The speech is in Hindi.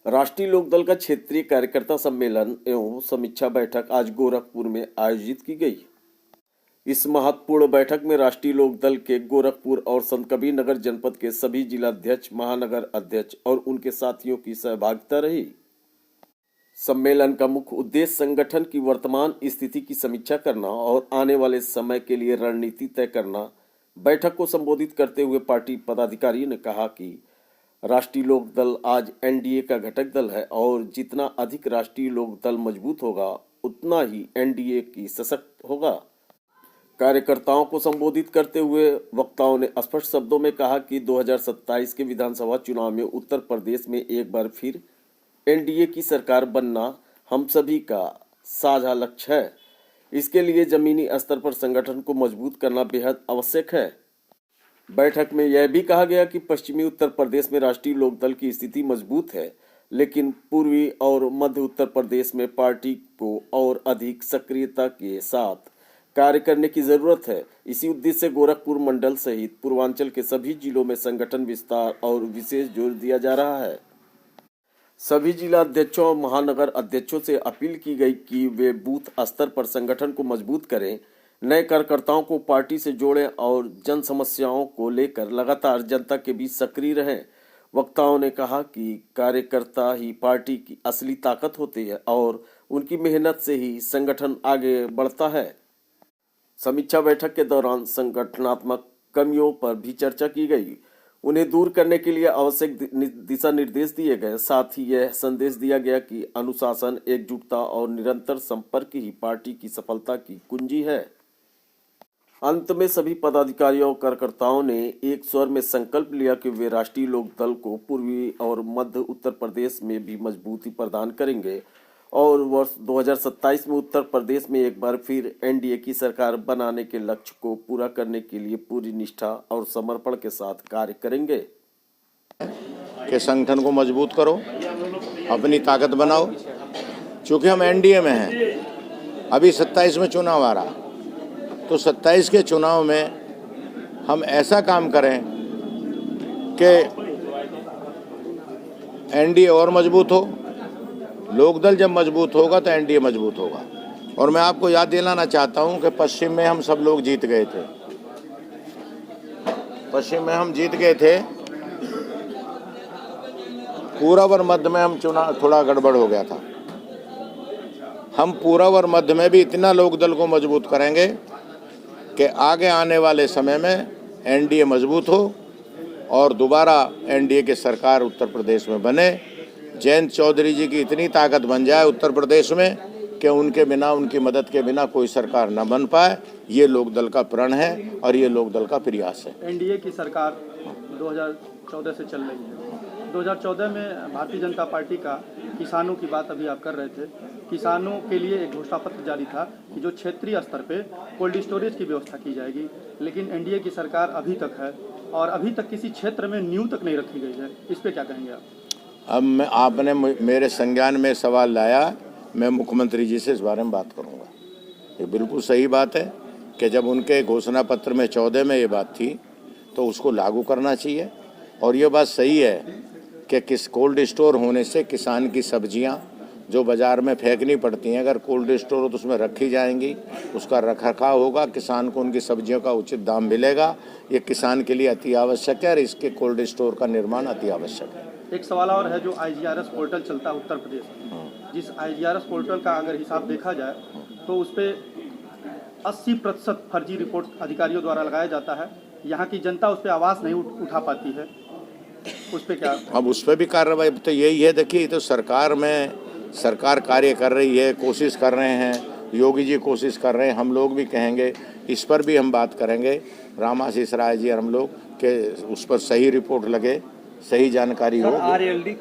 राष्ट्रीय लोकदल का क्षेत्रीय कार्यकर्ता सम्मेलन एवं समीक्षा बैठक आज गोरखपुर में आयोजित की गई। इस महत्वपूर्ण बैठक में राष्ट्रीय लोकदल के गोरखपुर और संत कबीर नगर जनपद के सभी जिलाध्यक्ष, महानगर अध्यक्ष और उनके साथियों की सहभागिता रही। सम्मेलन का मुख्य उद्देश्य संगठन की वर्तमान स्थिति की समीक्षा करना और आने वाले समय के लिए रणनीति तय करना। बैठक को संबोधित करते हुए पार्टी पदाधिकारियों ने कहा कि राष्ट्रीय लोकदल आज एनडीए का घटक दल है और जितना अधिक राष्ट्रीय लोकदल मजबूत होगा उतना ही एनडीए की सशक्त होगा। कार्यकर्ताओं को संबोधित करते हुए वक्ताओं ने स्पष्ट शब्दों में कहा कि 2027 के विधानसभा चुनाव में उत्तर प्रदेश में एक बार फिर एनडीए की सरकार बनना हम सभी का साझा लक्ष्य है। इसके लिए जमीनी स्तर पर संगठन को मजबूत करना बेहद आवश्यक है। बैठक में यह भी कहा गया कि पश्चिमी उत्तर प्रदेश में राष्ट्रीय लोकदल की स्थिति मजबूत है, लेकिन पूर्वी और मध्य उत्तर प्रदेश में पार्टी को और अधिक सक्रियता के साथ कार्य करने की जरूरत है। इसी उद्देश्य से गोरखपुर मंडल सहित पूर्वांचल के सभी जिलों में संगठन विस्तार और विशेष जोर दिया जा रहा है। सभी जिला अध्यक्षों और महानगर अध्यक्षों से अपील की गई कि वे बूथ स्तर पर संगठन को मजबूत करें, नए कार्यकर्ताओं को पार्टी से जोड़ें और जन समस्याओं को लेकर लगातार जनता के बीच सक्रिय रहें। वक्ताओं ने कहा कि कार्यकर्ता ही पार्टी की असली ताकत होती है और उनकी मेहनत से ही संगठन आगे बढ़ता है। समीक्षा बैठक के दौरान संगठनात्मक कमियों पर भी चर्चा की गई। उन्हें दूर करने के लिए आवश्यक दिशा निर्देश दिए गए। साथ ही यह संदेश दिया गया कि अनुशासन, एकजुटता और निरंतर संपर्क ही पार्टी की सफलता की कुंजी है। अंत में सभी पदाधिकारियों और कार्यकर्ताओं ने एक स्वर में संकल्प लिया कि वे राष्ट्रीय लोकदल को पूर्वी और मध्य उत्तर प्रदेश में भी मजबूती प्रदान करेंगे और वर्ष 2027 में उत्तर प्रदेश में एक बार फिर एनडीए की सरकार बनाने के लक्ष्य को पूरा करने के लिए पूरी निष्ठा और समर्पण के साथ कार्य करेंगे। कि संगठन को मजबूत करो, अपनी ताकत बनाओ। चूंकि हम एनडीए में हैं, अभी 27 में चुनाव आ रहा, तो 27 के चुनाव में हम ऐसा काम करें कि एनडीए और मजबूत हो। लोकदल जब मजबूत होगा तो एनडीए मजबूत होगा। और मैं आपको याद दिलाना चाहता हूं कि पश्चिम में हम सब लोग जीत गए थे। पश्चिम में हम जीत गए थे, पूरब और मध्य में हम चुनाव थोड़ा गड़बड़ हो गया था। हम पूरब और मध्य में भी इतना लोकदल को मजबूत करेंगे कि आगे आने वाले समय में एनडीए मजबूत हो और दोबारा एनडीए की सरकार उत्तर प्रदेश में बने। जयंत चौधरी जी की इतनी ताकत बन जाए उत्तर प्रदेश में कि उनके बिना, उनकी मदद के बिना कोई सरकार न बन पाए। ये लोकदल का प्रण है और ये लोकदल का प्रयास है। एनडीए की सरकार 2014 से चल रही है। 2014 में भारतीय जनता पार्टी का किसानों की बात अभी आप कर रहे थे, किसानों के लिए एक घोषणा पत्र जारी था कि जो क्षेत्रीय स्तर पे कोल्ड स्टोरेज की व्यवस्था की जाएगी, लेकिन एनडीए की सरकार अभी तक है और अभी तक किसी क्षेत्र में नींव तक नहीं रखी गई है। इस पे क्या कहेंगे आप? अब आपने मेरे संज्ञान में सवाल लाया, मैं मुख्यमंत्री जी से इस बारे में बात करूंगा। ये बिल्कुल सही बात है कि जब उनके घोषणा पत्र में 14 में ये बात थी तो उसको लागू करना चाहिए। और ये बात सही है कि किस कोल्ड स्टोर होने से किसान की सब्जियां जो बाज़ार में फेंकनी पड़ती हैं, अगर कोल्ड स्टोर हो तो उसमें रखी जाएंगी, उसका रखरखाव होगा, किसान को उनकी सब्जियों का उचित दाम मिलेगा। ये किसान के लिए अति आवश्यक है और इसके कोल्ड स्टोर का निर्माण अति आवश्यक है। एक सवाल और है, जो आईजीआरएस पोर्टल चलता है उत्तर प्रदेश में, जिस आईजीआरएस पोर्टल का अगर हिसाब देखा जाए तो उस पर 80% फर्जी रिपोर्ट अधिकारियों द्वारा लगाया जाता है। यहाँ की जनता उस पर आवाज़ नहीं उठा पाती है। उस पर क्या? अब उस पर भी कार्रवाई तो यही है। देखिए, तो सरकार कार्य कर रही है, कोशिश कर रहे हैं, योगी जी कोशिश कर रहे हैं, हम लोग भी कहेंगे, इस पर भी हम बात करेंगे रामाशीष राय जी और हम लोग, कि उस पर सही रिपोर्ट लगे, सही जानकारी हो।